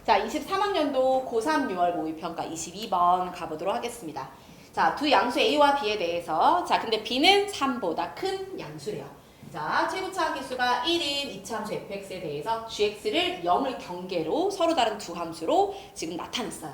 자, 23학년도 고3 6월 모의평가 22번 가보도록 하겠습니다. 자, 두 양수 A와 B에 대해서 자, 근데 B는 3보다 큰 양수래요. 자, 최고차항 기수가 1인 이차함수 fx에 대해서 gx를 0을 경계로 서로 다른 두 함수로 지금 나타냈어요.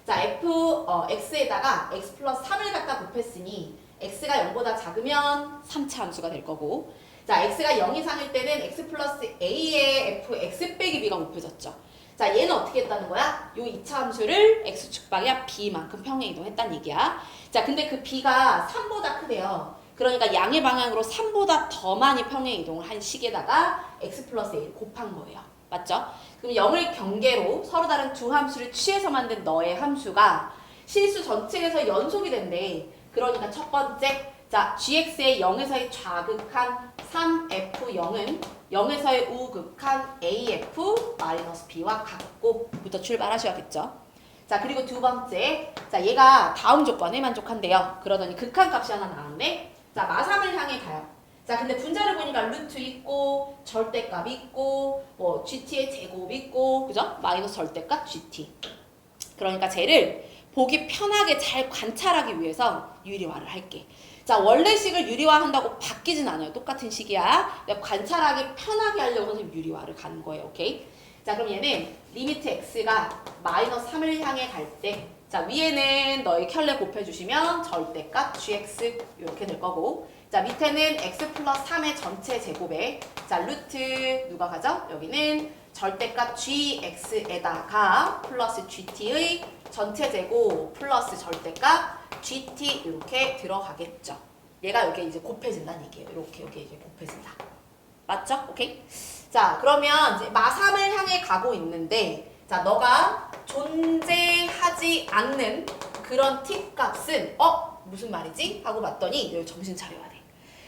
자, x에다가 x 플러스 3을 갖다 곱했으니 x가 0보다 작으면 3차 함수가 될 거고, 자, x가 0 이상일 때는 x 플러스 a의 fx 빼기 b가 곱해졌죠. 자, 얘는 어떻게 했다는 거야? 요 2차 함수를 x축 방향 b만큼 평행 이동했다는 얘기야. 자, 근데 그 b가 3보다 크대요. 그러니까 양의 방향으로 3보다 더 많이 평행 이동을 한 식에다가 x 플러스 a를 곱한 거예요. 맞죠? 그럼 0을 경계로 서로 다른 두 함수를 취해서 만든 너의 함수가 실수 전체에서 연속이 된대. 그러니까 첫 번째, 자, gx의 0에서의 좌극한 3f0은 0에서의 우극한 af-b와 같고 부터 출발하셔야겠죠. 자, 그리고 두 번째, 자, 얘가 다음 조건에 만족한대요. 그러더니 극한값이 하나 나왔네. 자, 마3을 향해 가요. 자, 근데 분자를 보니까 루트 있고 절대값 있고 뭐 gt의 제곱 있고, 그죠? 마이너스 절대값 gt. 그러니까 쟤를 보기 편하게 잘 관찰하기 위해서 유리화를 할게. 자, 원래 식을 유리화한다고 바뀌진 않아요. 똑같은 식이야. 내가 관찰하기 편하게 하려고 선생님 유리화를 가는 거예요. 오케이? 자, 그럼 얘는 리미트 x가 마이너스 3을 향해 갈 때, 자, 위에는 너희 켤레 곱해주시면 절대값 gx 이렇게 될 거고, 자, 밑에는 x 플러스 3의 전체 제곱에, 자, 루트 누가 가죠? 여기는 절대값 gx에다가 플러스 gt의 전체 제곱 플러스 절대값 gt 이렇게 들어가겠죠. 얘가 여기 이제 곱해진다는 얘기예요. 이렇게 여기 이제 곱해진다. 맞죠? 오케이? 자, 그러면 이제 마3을 향해 가고 있는데, 자, 너가 존재하지 않는 그런 t 값은 무슨 말이지? 하고 봤더니 여기 정신 차려야 돼.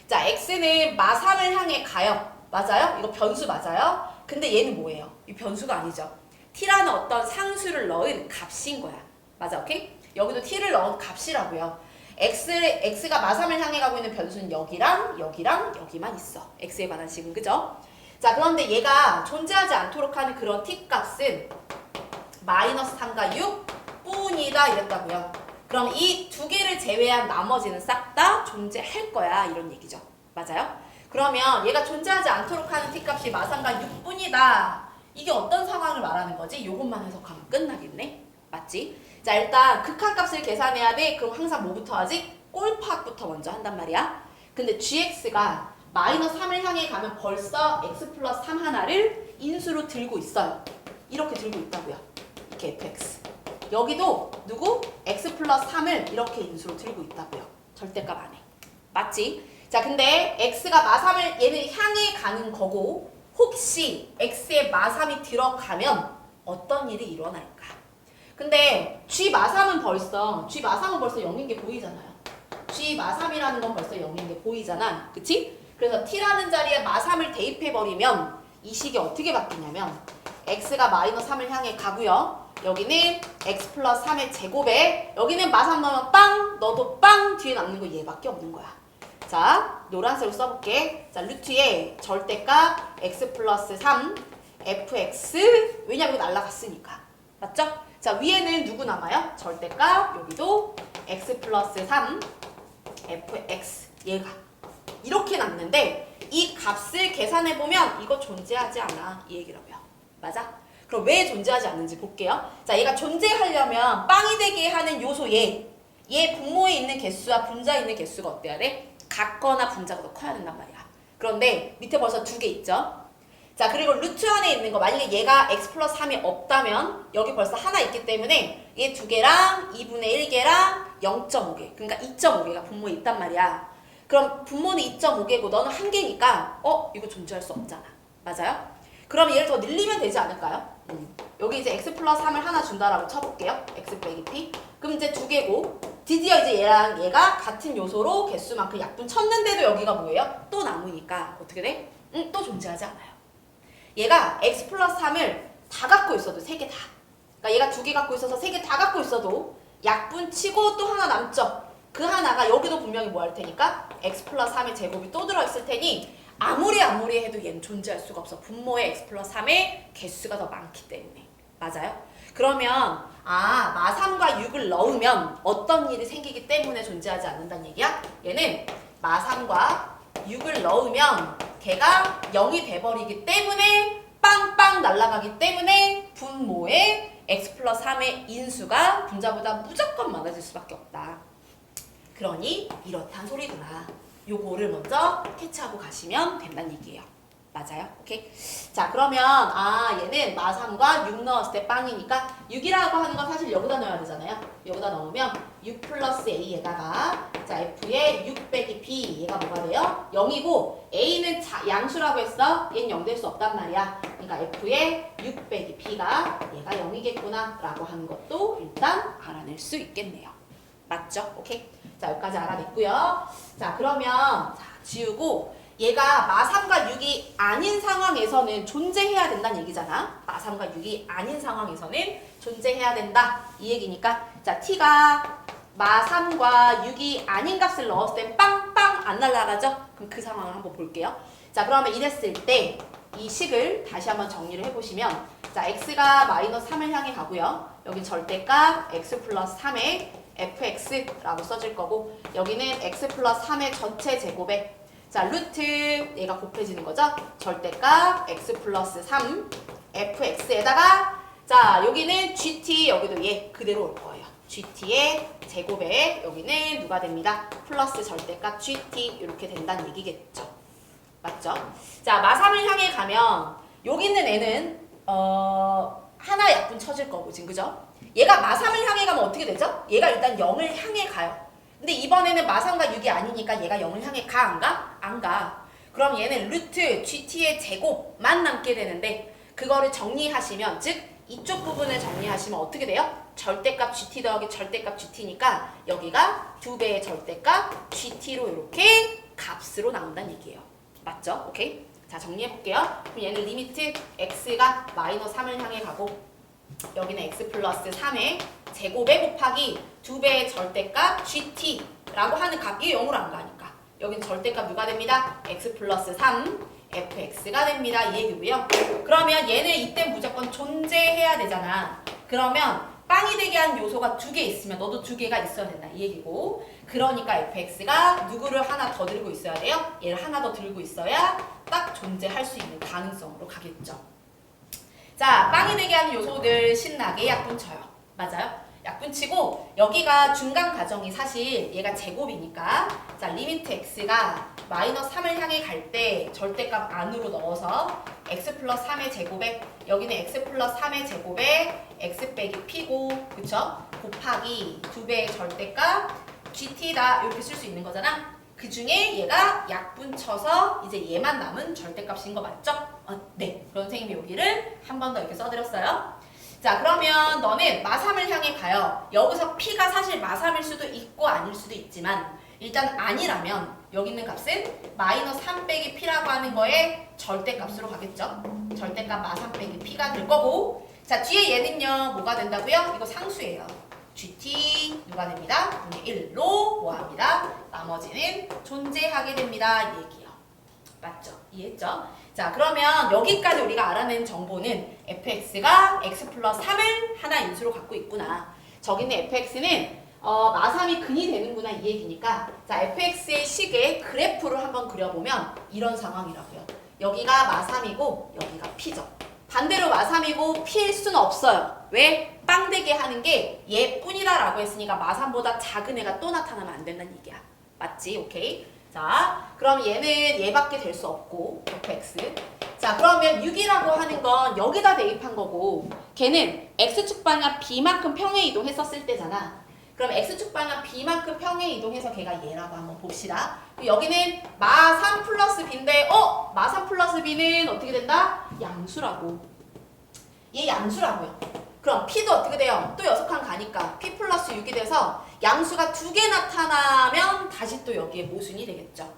자, x는 마3을 향해 가요. 맞아요? 이거 변수 맞아요? 근데 얘는 뭐예요? 이 변수가 아니죠. t라는 어떤 상수를 넣은 값인 거야. 맞아, 오케이? 여기도 t를 넣은 값이라고요. x가 마3을 향해 가고 있는 변수는 여기랑 여기랑 여기만 있어. x에 관한 식은, 그죠? 자, 그런데 얘가 존재하지 않도록 하는 그런 t 값은 마이너스 3과 6 뿐이다 이랬다고요. 그럼 이 두 개를 제외한 나머지는 싹 다 존재할 거야 이런 얘기죠. 맞아요? 그러면 얘가 존재하지 않도록 하는 t 값이 마3과 6 뿐이다. 이게 어떤 상황을 말하는 거지? 요것만 해석하면 끝나겠네. 맞지? 자, 일단 극한값을 계산해야 돼. 그럼 항상 뭐부터 하지? 꼴파악부터 먼저 한단 말이야. 근데 gx가 마이너스 3을 향해 가면 벌써 x 플러스 3 하나를 인수로 들고 있어요. 이렇게 들고 있다고요. 이렇게 fx. 여기도 누구? x 플러스 3을 이렇게 인수로 들고 있다고요. 절대값 안에. 맞지? 자, 근데 x가 마3을 얘는 향해 가는 거고, 혹시 x에 마3이 들어가면 어떤 일이 일어날까? 근데 g 마3은 벌써 0인 게 보이잖아요. g 마3이라는 건 벌써 0인 게 보이잖아. 그치? 그래서 t라는 자리에 마3을 대입해버리면 이 식이 어떻게 바뀌냐면 x가 마이너스 3을 향해 가고요. 여기는 x 플러스 3의 제곱에 여기는 마3 넣으면 빵! 너도 빵! 뒤에 남는 거 얘밖에 없는 거야. 자, 노란색으로 써볼게. 자, 루트에 절대값 x 플러스 3 fx, 왜냐면 이거 날라갔으니까. 맞죠? 자, 위에는 누구 남아요? 절대값, 여기도 x 플러스 3 fx, 얘가 이렇게 남는데 이 값을 계산해보면 이거 존재하지 않아 이 얘기라고요. 맞아? 그럼 왜 존재하지 않는지 볼게요. 자, 얘가 존재하려면 빵이 되게 하는 요소 얘 분모에 있는 개수와 분자에 있는 개수가 어때야 돼? 같거나 분자가 더 커야 된단 말이야. 그런데 밑에 벌써 두 개 있죠? 자, 그리고 루트 안에 있는 거, 만약에 얘가 x 플러스 3이 없다면 여기 벌써 하나 있기 때문에 얘 두 개랑 2분의 1개랑 0.5개, 그러니까 2.5개가 분모에 있단 말이야. 그럼 분모는 2.5개고 너는 1개니까 이거 존재할 수 없잖아. 맞아요? 그럼 얘를 더 늘리면 되지 않을까요? 여기 이제 x 플러스 3을 하나 준다라고 쳐볼게요. x 빼기 p. 그럼 이제 두 개고, 드디어 이제 얘랑 얘가 같은 요소로 개수만큼 약분 쳤는데도 여기가 뭐예요? 또 남으니까 어떻게 돼? 또 존재하지 않아요. 얘가 x 플러스 3을 다 갖고 있어도, 세 개 다. 그러니까 얘가 두 개 갖고 있어서 세 개 다 갖고 있어도 약분 치고 또 하나 남죠. 그 하나가 여기도 분명히 뭐 할 테니까 x 플러스 3의 제곱이 또 들어있을 테니 아무리 해도 얘는 존재할 수가 없어. 분모의 x 플러스 3의 개수가 더 많기 때문에. 맞아요? 그러면 마3과 6을 넣으면 어떤 일이 생기기 때문에 존재하지 않는다는 얘기야? 얘는 마3과 6을 넣으면 걔가 0이 돼버리기 때문에 빵빵 날아가기 때문에 분모에 x 플러스 3의 인수가 분자보다 무조건 많아질 수밖에 없다. 그러니 이렇단 소리구나. 요거를 먼저 캐치하고 가시면 된다는 얘기예요. 맞아요? 오케이? 자, 그러면 얘는 마3과 6 넣었을 때 빵이니까 6이라고 하는 건 사실 여기다 넣어야 되잖아요. 여기다 넣으면 6 플러스 A에다가 자, F에 6 빼기 B 얘가 뭐가 돼요? 0이고 A는 양수라고 했어. 얘는 0 될 수 없단 말이야. 그러니까 F에 6 빼기 B가 얘가 0이겠구나 라고 하는 것도 일단 알아낼 수 있겠네요. 맞죠? 오케이? 자, 여기까지 알아냈고요. 자, 그러면 자, 지우고 얘가 마3과 6이 아닌 상황에서는 존재해야 된다는 얘기잖아. 마3과 6이 아닌 상황에서는 존재해야 된다. 이 얘기니까 자, t가 마3과 6이 아닌 값을 넣었을 때 빵빵 안 날아가죠? 그럼 그 상황을 한번 볼게요. 자, 그러면 이랬을 때 이 식을 다시 한번 정리를 해보시면 자, x가 마이너스 3을 향해 가고요. 여기 절대값 x 플러스 3의 fx라고 써질 거고 여기는 x 플러스 3의 전체 제곱에 자, 루트 얘가 곱해지는 거죠. 절대값 x 플러스 3 fx에다가 자, 여기는 gt 여기도 얘 그대로 올 거예요. gt의 제곱에 여기는 누가 됩니다. 플러스 절대값 gt 이렇게 된다는 얘기겠죠. 맞죠? 자, 마3을 향해 가면 여기 있는 애는 하나 약분 쳐질 거고 지금 그죠? 얘가 마3을 향해 가면 어떻게 되죠? 얘가 일단 0을 향해 가요. 근데 이번에는 마3과 6이 아니니까 얘가 0을 향해 가? 안 가? 안 가. 그럼 얘는 루트 gt의 제곱만 남게 되는데 그거를 정리하시면 즉 이쪽 부분을 정리하시면 어떻게 돼요? 절대값 gt 더하기 절대값 gt니까 여기가 2배의 절대값 gt로 이렇게 값으로 나온다는 얘기예요. 맞죠? 오케이? 자, 정리해볼게요. 그럼 얘는 리미트 x가 마이너스 3을 향해 가고 여기는 x 플러스 3의 제곱에 곱하기 2배의 절대값 gt라고 하는 값이 0으로 안 가니까 여기는 절대값 누가 됩니다? x 플러스 3 fx가 됩니다. 이 얘기고요. 그러면 얘는 이때 무조건 존재해야 되잖아. 그러면 빵이 되게 한 요소가 2개 있으면 너도 2개가 있어야 된다. 이 얘기고 그러니까 fx가 누구를 하나 더 들고 있어야 돼요? 얘를 하나 더 들고 있어야 딱 존재할 수 있는 가능성으로 가겠죠. 자, 빵이 되게 하는 요소들 신나게 약분 쳐요. 맞아요? 약분 치고 여기가 중간 가정이 사실 얘가 제곱이니까 자, 리미트 x가 마이너스 3을 향해 갈 때 절대값 안으로 넣어서 x 플러스 3의 제곱에 여기는 x 플러스 3의 제곱에 x 빼기 p고 그쵸? 곱하기 2배의 절대값 gt다 이렇게 쓸 수 있는 거잖아. 그 중에 얘가 약분 쳐서 이제 얘만 남은 절대값인 거 맞죠? 네. 그럼 선생님이 여기를 한 번 더 이렇게 써드렸어요. 자, 그러면 너는 마3을 향해 가요. 여기서 p가 사실 마3일 수도 있고 아닐 수도 있지만 일단 아니라면 여기 있는 값은 마이너스 3 빼기 p라고 하는 거에 절대값으로 가겠죠. 절대값 마3 빼기 p가 될 거고 자, 뒤에 얘는요 뭐가 된다고요? 이거 상수예요. gt 누가 됩니다? 분의 1로 뭐합니다? 나머지는 존재하게 됩니다. 이 얘기요. 맞죠? 이해했죠? 자, 그러면 여기까지 우리가 알아낸 정보는 fx가 x 플러스 3을 하나 인수로 갖고 있구나. 저기 있는 fx는 마3이 근이 되는구나 이 얘기니까 자, fx의 식의 그래프를 한번 그려보면 이런 상황이라고요. 여기가 마3이고 여기가 p죠. 반대로 마3이고 p일 수는 없어요. 왜? 빵되게 하는 게 얘뿐이다라고 했으니까 마3보다 작은 애가 또 나타나면 안 된다는 얘기야. 맞지? 오케이? 자, 그럼 얘는 얘밖에 될 수 없고 fx. 자, 그러면 6이라고 하는 건 여기다 대입한 거고 걔는 x축 방향 b만큼 평행 이동했었을 때잖아. 그럼 x축 방향 b만큼 평행 이동해서 걔가 얘라고 한번 봅시다. 여기는 마3 플러스 b인데 마3 플러스 b는 어떻게 된다? 양수라고. 얘 양수라고요. 그럼 p도 어떻게 돼요? 또 6칸 가니까 p 플러스 6이 돼서 양수가 2개 나타나면 다시 또 여기에 모순이 되겠죠.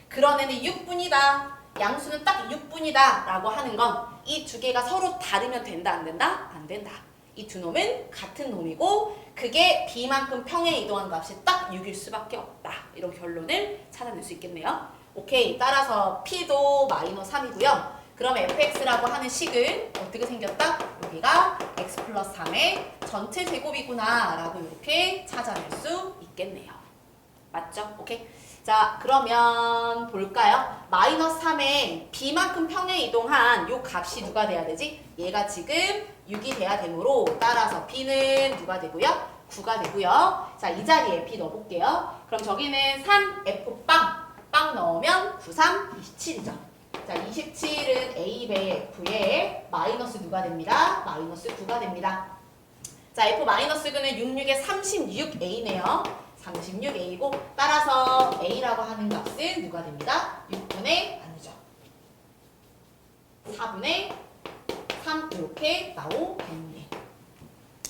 그런 애는 6분이다. 양수는 딱 6분이다 라고 하는 건 이 두 개가 서로 다르면 된다 안 된다? 안 된다. 이 두 놈은 같은 놈이고 그게 b만큼 평행 이동한 값이 딱 6일 수밖에 없다. 이런 결론을 찾아낼 수 있겠네요. 오케이. 따라서 p도 마이너스 3이고요. 그럼 fx라고 하는 식은 어떻게 생겼다? 여기가 x 플러스 3의 전체 제곱이구나 라고 이렇게 찾아낼 수 있겠네요. 맞죠? 오케이. 자, 그러면 볼까요? 마이너스 3에 b만큼 평행 이동한 요 값이 누가 돼야 되지? 얘가 지금 6이 돼야 되므로 따라서 b는 누가 되고요? 9가 되고요. 자, 이 자리에 b 넣어볼게요. 그럼 저기는 3f 빵 넣으면 9, 3, 27이죠. 자, 27은 a 배 f에 마이너스 누가 됩니다? 마이너스 9가 됩니다. 자, f 마이너스는 66에 36a네요. 36a고 따라서 a라고 하는 값은 누가 됩니다? 6분의 아니죠. 4분의 3 이렇게 나오겠네.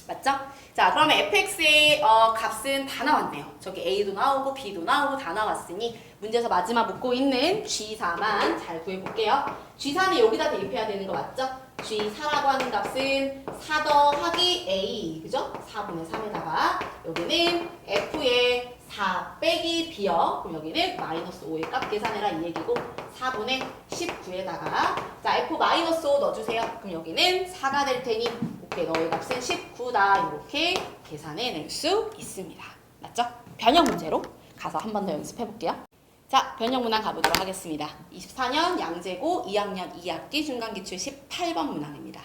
맞죠? 자, 그러면 fx의 값은 다 나왔네요. 저기 a도 나오고 b도 나오고 다 나왔으니 문제에서 마지막 묻고 있는 g4만 잘 구해볼게요. g4는 여기다 대입해야 되는 거 맞죠? G4라고 하는 값은 4 더하기 A, 그죠? 4분의 3에다가 여기는 F의 4 빼기 B요. 그럼 여기는 마이너스 5의 값 계산해라 이 얘기고 4분의 19에다가 자 F 마이너스 5 넣어주세요. 그럼 여기는 4가 될 테니 오케이 너의 값은 19다 이렇게 계산해낼 수 있습니다. 맞죠? 변형 문제로 가서 한 번 더 연습해 볼게요. 자, 변형 문항 가보도록 하겠습니다. 24년 양재고 2학년 2학기 중간기출 18번 문항입니다.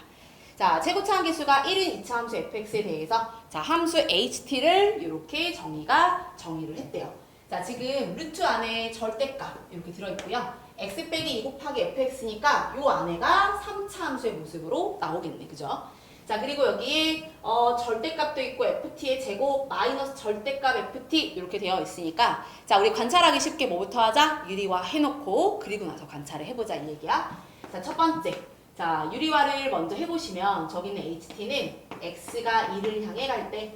자, 최고차항 계수가 1인 2차 함수 fx에 대해서 자, 함수 ht를 이렇게 정의를 했대요. 자, 지금 루트 안에 절대값 이렇게 들어있고요. x 빼기 2 곱하기 fx니까 요 안에가 3차 함수의 모습으로 나오겠네. 그죠? 자, 그리고 여기에 절대값도 있고 ft의 제곱 마이너스 절대값 ft 이렇게 되어 있으니까 자, 우리 관찰하기 쉽게 뭐부터 하자? 유리화 해놓고 그리고 나서 관찰을 해보자 이 얘기야. 자, 첫 번째. 자, 유리화를 먼저 해보시면 저기 있는 ht는 x가 2를 향해 갈 때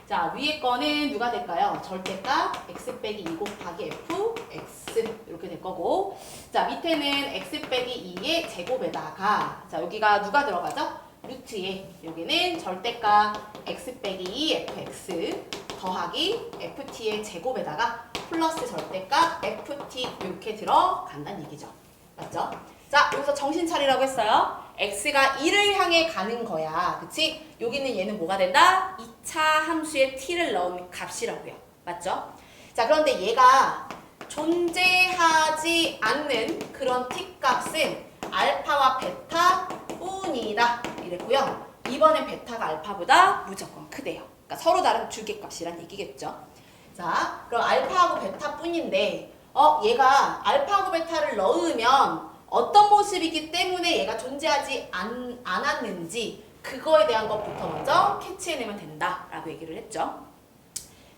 자, 위에 거는 누가 될까요? 절대값 x 빼기 2 곱하기 f x 이렇게 될 거고 자, 밑에는 x 빼기 2의 제곱에다가 자, 여기가 누가 들어가죠? 루트에 여기는 절대값 x 빼기 2 fx 더하기 ft의 제곱에다가 플러스 절대값 ft 이렇게 들어간다는 얘기죠. 맞죠? 자, 여기서 정신 차리라고 했어요. x가 2를 향해 가는 거야. 그치? 여기는 얘는 뭐가 된다? 2차 함수에 t를 넣은 값이라고요. 맞죠? 자, 그런데 얘가 존재하지 않는 그런 t 값은 알파와 베타 뿐이다. 이랬고요. 이번엔 베타가 알파보다 무조건 크대요. 그러니까 서로 다른 두 개 값이란 얘기겠죠. 자, 그럼 알파하고 베타 뿐인데 얘가 알파하고 베타를 넣으면 어떤 모습이기 때문에 얘가 존재하지 않았는지 그거에 대한 것부터 먼저 캐치해내면 된다라고 얘기를 했죠.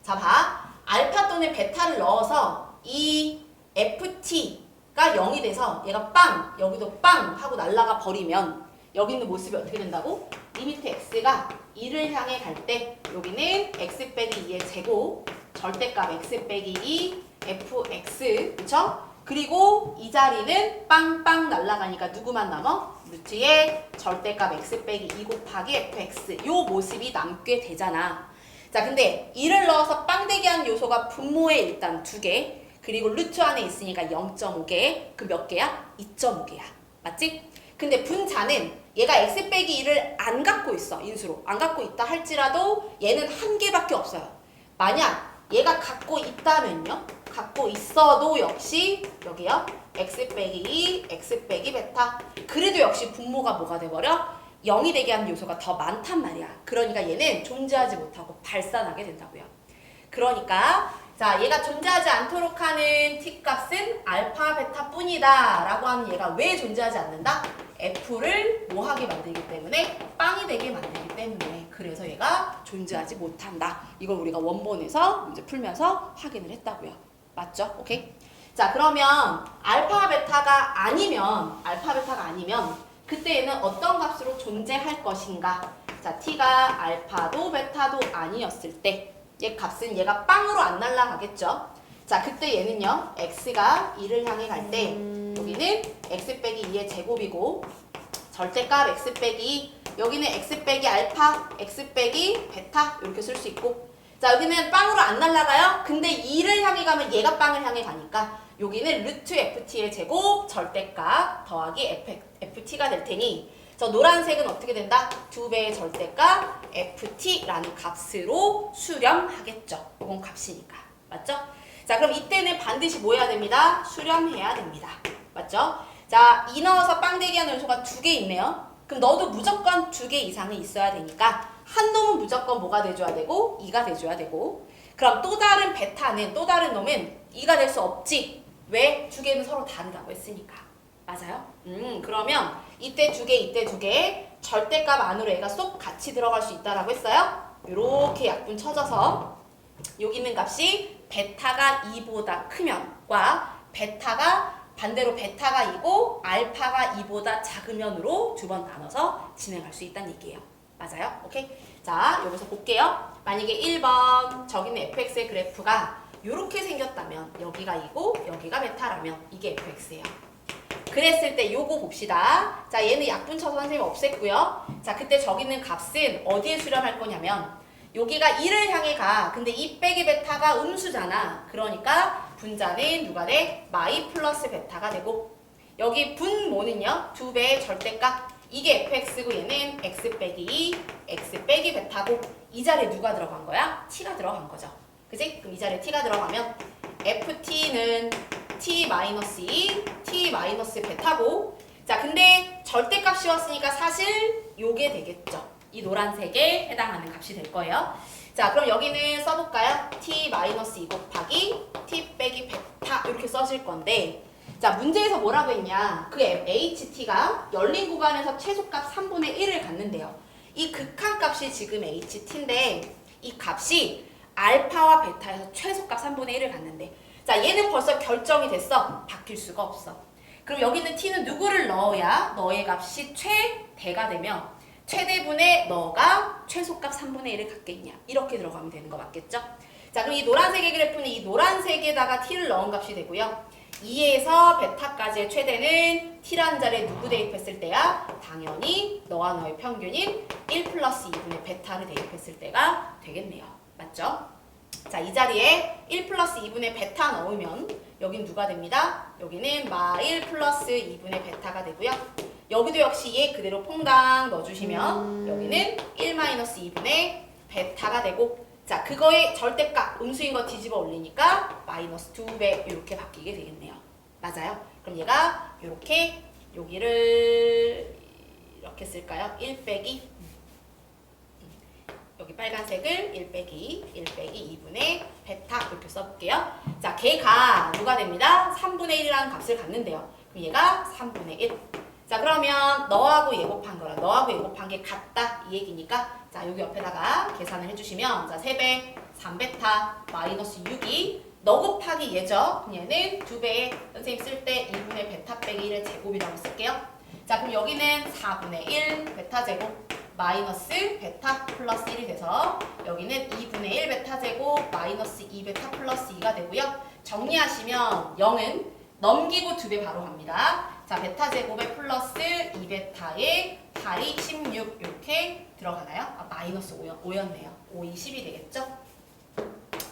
자, 봐. 알파 또는 베타를 넣어서 이 ft가 0이 돼서 얘가 빵, 여기도 빵 하고 날아가 버리면 여기 있는 모습이 어떻게 된다고? 리미트 x가 2를 향해 갈 때 여기는 x 빼기 2의 제곱 절대값 x 빼기 2 fx 그쵸? 그리고 이 자리는 빵빵 날아가니까 누구만 남아? 루트에 절대값 x 빼기 2 곱하기 fx 요 모습이 남게 되잖아. 자, 근데 2를 넣어서 빵 되게 한 요소가 분모에 일단 2개 그리고 루트 안에 있으니까 0.5개 그 몇 개야? 2.5개야. 맞지? 근데 분자는 얘가 x 빼기 2를 안 갖고 있어. 인수로. 안 갖고 있다 할지라도 얘는 한 개밖에 없어요. 만약 얘가 갖고 있다면요. 갖고 있어도 역시 여기요. x 빼기 2, x 빼기 베타. 그래도 역시 분모가 뭐가 돼버려? 0이 되게 하는 요소가 더 많단 말이야. 그러니까 얘는 존재하지 못하고 발산하게 된다고요. 그러니까 자, 얘가 존재하지 않도록 하는 t값은 알파, 베타 뿐이다 라고 하는 얘가 왜 존재하지 않는다? f를 뭐하게 만들기 때문에 빵이 되게 만들기 때문에 그래서 얘가 존재하지 못한다. 이걸 우리가 원본에서 문제 풀면서 확인을 했다고요. 맞죠? 오케이? 자, 그러면 알파, 베타가 아니면 그때에는 어떤 값으로 존재할 것인가? 자, t가 알파도 베타도 아니었을 때 얘 값은 얘가 빵으로 안 날아가겠죠? 자, 그때 얘는요. x가 2를 향해 갈 때 여기는 x 빼기 2의 제곱이고 절대값 x 빼기 여기는 x 빼기 알파, x 빼기 베타 이렇게 쓸 수 있고 자, 여기는 빵으로 안 날아가요? 근데 2를 향해 가면 얘가 빵을 향해 가니까 여기는 루트 ft의 제곱 절대값 더하기 ft가 될 테니 저 노란색은 어떻게 된다? 2배의 절대값 ft라는 값으로 수렴하겠죠. 이건 값이니까. 맞죠? 자, 그럼 이때는 반드시 뭐 해야 됩니다? 수렴해야 됩니다. 맞죠? 자, 2 넣어서 빵되기 하는 요소가 2개 있네요. 그럼 너도 무조건 2개 이상은 있어야 되니까 한 놈은 무조건 뭐가 돼줘야 되고 2가 돼줘야 되고, 그럼 또 다른 베타는, 또 다른 놈은 2가 될 수 없지. 왜? 2개는 서로 다르다고 했으니까. 맞아요? 그러면 이때 2개, 이때 2개, 절대값 안으로 얘가 쏙 같이 들어갈 수 있다라고 했어요. 요렇게 약분 쳐져서 여기 있는 값이 베타가 2보다 크면과 베타가 반대로 베타가 2고 알파가 2보다 작으면으로 두 번 나눠서 진행할 수 있다는 얘기예요. 맞아요? 오케이? 자, 여기서 볼게요. 만약에 1번 저기 있는 fx의 그래프가 이렇게 생겼다면 여기가 2고 여기가 베타라면 이게 fx예요. 그랬을 때 요거 봅시다. 자, 얘는 약분 쳐서 선생님 없앴고요. 자, 그때 저기 있는 값은 어디에 수렴할 거냐면 여기가 1을 향해 가. 근데 2 빼기 베타가 음수잖아. 그러니까 분자는 누가 돼? 마이 플러스 베타가 되고, 여기 분모는요 2배의 절대값, 이게 fx고 얘는 x 빼기 2, x 빼기 베타고, 이 자리에 누가 들어간 거야? t가 들어간 거죠. 그치? 그럼 이 자리에 t가 들어가면 ft는 t-2, t-베타고, 자, 근데 절대값 씌웠으니까 사실 요게 되겠죠. 이 노란색에 해당하는 값이 될 거예요. 자, 그럼 여기는 써볼까요? t-2 곱하기 t 빼기 베타 이렇게 써질 건데, 자, 문제에서 뭐라고 했냐? 그 ht가 열린 구간에서 최소값 3분의 1을 갖는데요. 이 극한값이 지금 ht인데 이 값이 알파와 베타에서 최소값 3분의 1을 갖는데, 자, 얘는 벌써 결정이 됐어. 바뀔 수가 없어. 그럼 여기는 t는 누구를 넣어야 너의 값이 최대가 되면 최대분의 너가 최소값 3분의 1을 갖겠냐, 이렇게 들어가면 되는 거 맞겠죠? 자, 그럼 이 노란색의 그래프는 이 노란색에다가 t를 넣은 값이 되고요. 2에서 베타까지의 최대는 t라는 자리에 누구 대입했을 때야? 당연히 너와 너의 평균인 1 플러스 2분의 베타를 대입했을 때가 되겠네요. 맞죠? 자, 이 자리에 1 플러스 2분의 베타 넣으면 여긴 누가 됩니다? 여기는 마 1 플러스 2분의 베타가 되고요. 여기도 역시 얘 그대로 퐁당 넣어주시면 여기는 1 마이너스 2분의 베타가 되고, 자, 그거의 절대값 음수인 거 뒤집어 올리니까 마이너스 2배 이렇게 바뀌게 되겠네요. 맞아요? 그럼 얘가 이렇게 여기를 이렇게 쓸까요? 1 빼기 여기 빨간색을 1 빼기 2분의 베타 이렇게 써볼게요. 자, 걔가 누가 됩니다? 3분의 1이라는 값을 갖는데요. 그럼 얘가 3분의 1. 자, 그러면 너하고 얘 곱한 거랑 너하고 얘 곱한 게 같다 이 얘기니까, 자, 여기 옆에다가 계산을 해주시면, 자, 3배 3베타 마이너스 6이 너 곱하기 얘죠. 얘는 2배에 선생님 쓸 때 2분의 베타 빼기 1의 제곱이라고 쓸게요. 자, 그럼 여기는 4분의 1 베타 제곱 마이너스 베타 플러스 1이 돼서 여기는 2분의 1 베타 제곱 마이너스 2 베타 플러스 2가 되고요. 정리하시면 0은 넘기고 2배 바로 갑니다. 자, 베타 제곱에 플러스 2베타에 8이 16 이렇게 들어가나요? 아, 마이너스 5였네요. 5이 10이 되겠죠?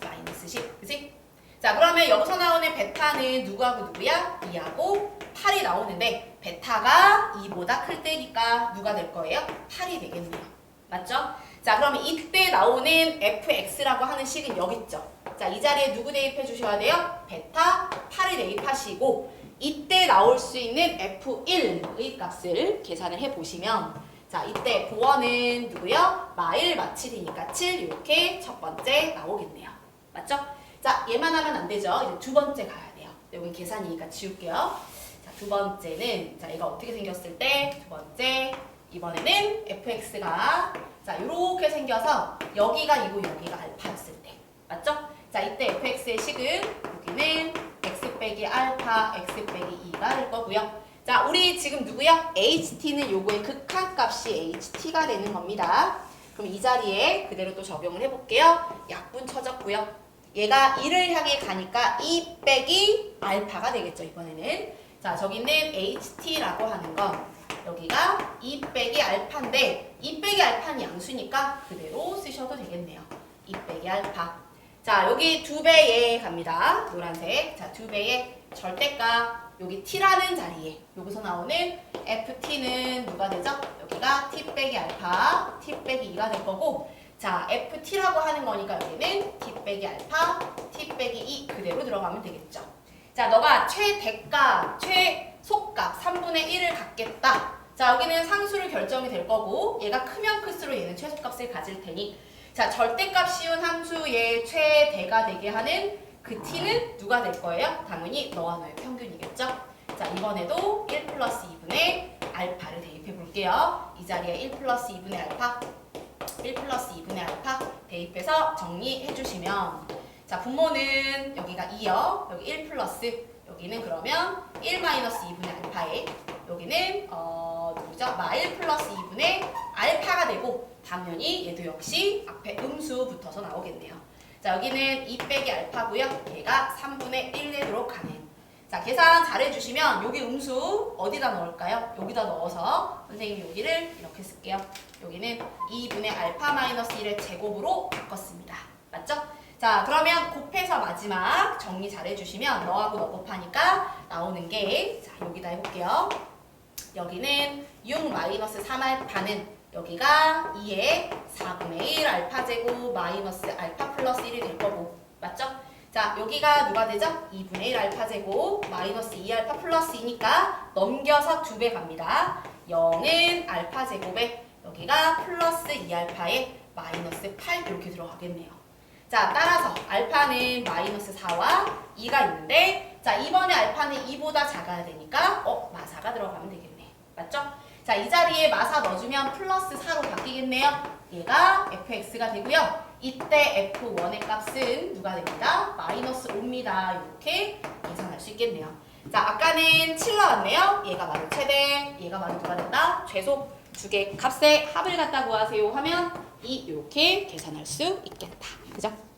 마이너스 10, 그치? 자, 그러면 여기서 나오는 베타는 누구하고 누구야? 2하고 8이 나오는데 베타가 2보다 클 때니까 누가 될 거예요? 8이 되겠네요. 맞죠? 자, 그러면 이때 나오는 fx라고 하는 식은 여기 있죠? 자, 이 자리에 누구 대입해 주셔야 돼요? 베타 8을 대입하시고, 이때 나올 수 있는 f1의 값을 계산을 해보시면, 자, 이때 보원은 누구요? 마1 마7이니까 7 이렇게 첫 번째 나오겠네요. 맞죠? 자, 얘만 하면 안 되죠. 이제 두 번째 가야 돼요. 여기 계산이니까 지울게요. 자, 두 번째는, 자, 얘가 어떻게 생겼을 때, 두 번째, 이번에는 fx가, 자, 이렇게 생겨서 여기가 2고 여기가 알파였을 때. 맞죠? 자, 이때 fx의 식은 여기는 x 빼기 알파, x 빼기 2가 될 거고요. 자, 우리 지금 누구요? ht는 요거의 극한값이 ht가 되는 겁니다. 그럼 이 자리에 그대로 또 적용을 해볼게요. 약분 쳐졌고요. 얘가 1을 향해 가니까 2 빼기 알파가 되겠죠, 이번에는. 자, 저기는 ht라고 하는 건 여기가 2 빼기 알파인데 2 빼기 알파는 양수니까 그대로 쓰셔도 되겠네요. 2 빼기 알파. 자, 여기 2배에 갑니다. 노란색. 자, 2배에 절대값 여기 t라는 자리에 여기서 나오는 ft는 누가 되죠? 여기가 t 빼기 알파, t 빼기 2가 될 거고 자, ft라고 하는 거니까 여기는 t 빼기 알파, t 빼기 2 그대로 들어가면 되겠죠. 자, 너가 최대값, 최소값 3분의 1을 갖겠다. 자, 여기는 상수를 결정이 될 거고 얘가 크면 클수록 얘는 최소값을 가질 테니 자, 절대값 씌운 함수의 최대가 되게 하는 그 t는 누가 될 거예요? 당연히 너와 너의 평균이겠죠? 자, 이번에도 1 플러스 2분의 알파를 대입해 볼게요. 이 자리에 1 플러스 2분의 알파 1 플러스 2분의 알파 대입해서 정리해 주시면 자, 분모는 여기가 2요. 여기 1 플러스 여기는 그러면 1 마이너스 2분의 알파에 여기는 누구죠? 1 플러스 2분의 알파가 되고 당연히 얘도 역시 앞에 음수 붙어서 나오겠네요. 자, 여기는 2 빼기 알파고요. 얘가 3분의 1 되도록 가는 자, 계산 잘 해주시면 여기 음수 어디다 넣을까요? 여기다 넣어서 선생님이 여기를 이렇게 쓸게요. 여기는 2분의 알파 마이너스 1의 제곱으로 바꿨습니다. 맞죠? 자, 그러면 곱해서 마지막 정리 잘 해주시면 너하고 너 곱하니까 나오는 게 자, 여기다 해볼게요. 여기는 6 마이너스 3 알파는 여기가 2의 4분의 1 알파 제곱 마이너스 알파 플러스 1이 될 거고 맞죠? 자, 여기가 누가 되죠? 2분의 1 알파 제곱 마이너스 2 알파 플러스 2니까 넘겨서 2배 갑니다. 0은 알파 제곱에 여기가 플러스 2 알파에 마이너스 8 이렇게 들어가겠네요. 자, 따라서 알파는 마이너스 4와 2가 있는데 자, 이번에 알파는 2보다 작아야 되니까 마사가 들어가면 되겠네. 맞죠? 자, 이 자리에 마사 넣어주면 플러스 4로 바뀌겠네요. 얘가 fx가 되고요. 이때 f1의 값은 누가 됩니다? 마이너스 5입니다. 이렇게 계산할 수 있겠네요. 자, 아까는 7 나왔네요. 얘가 바로 최대, 얘가 바로 누가 된다? 최소 두 개 값의 합을 갖다 구하세요 하면 이렇게 계산할 수 있겠다. 그죠?